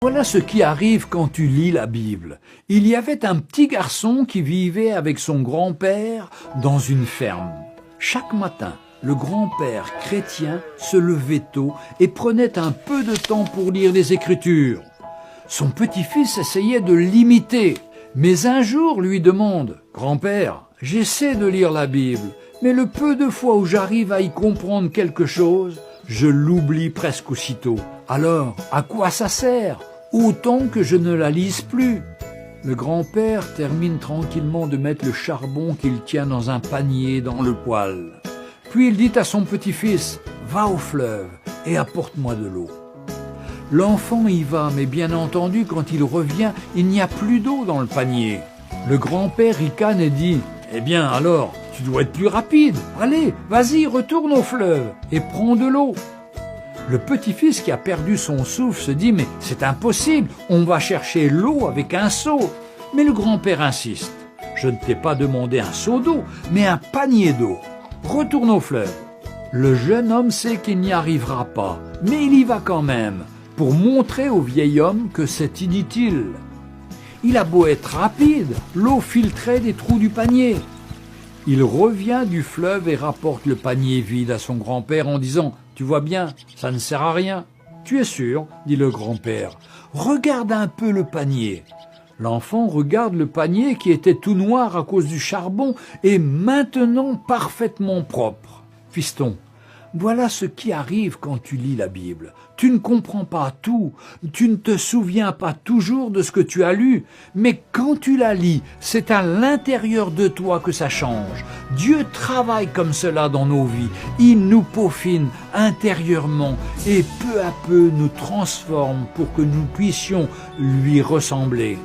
Voilà ce qui arrive quand tu lis la Bible. Il y avait un petit garçon qui vivait avec son grand-père dans une ferme. Chaque matin, le grand-père chrétien se levait tôt et prenait un peu de temps pour lire les Écritures. Son petit-fils essayait de l'imiter, mais un jour lui demande « Grand-père, j'essaie de lire la Bible, mais le peu de fois où j'arrive à y comprendre quelque chose, je l'oublie presque aussitôt. Alors, à quoi ça sert? Autant que je ne la lise plus. » Le grand-père termine tranquillement de mettre le charbon qu'il tient dans un panier dans le poêle. Puis il dit à son petit-fils « Va au fleuve et apporte-moi de l'eau. » L'enfant y va, mais bien entendu, quand il revient, il n'y a plus d'eau dans le panier. Le grand-père ricane et dit « Eh bien alors, tu dois être plus rapide. Allez, vas-y, retourne au fleuve et prends de l'eau. » Le petit-fils qui a perdu son souffle se dit « Mais c'est impossible, on va chercher l'eau avec un seau. » Mais le grand-père insiste « Je ne t'ai pas demandé un seau d'eau, mais un panier d'eau. Retourne au fleuve. » Le jeune homme sait qu'il n'y arrivera pas, mais il y va quand même, pour montrer au vieil homme que c'est inutile. Il a beau être rapide, l'eau filtrait des trous du panier. Il revient du fleuve et rapporte le panier vide à son grand-père en disant « Tu vois bien, ça ne sert à rien. »« Tu es sûr ?» dit le grand-père. « Regarde un peu le panier. » L'enfant regarde le panier qui était tout noir à cause du charbon et maintenant parfaitement propre. « Fiston, voilà ce qui arrive quand tu lis la Bible. Tu ne comprends pas tout, tu ne te souviens pas toujours de ce que tu as lu, mais quand tu la lis, c'est à l'intérieur de toi que ça change. Dieu travaille comme cela dans nos vies. Il nous peaufine intérieurement et peu à peu nous transforme pour que nous puissions lui ressembler.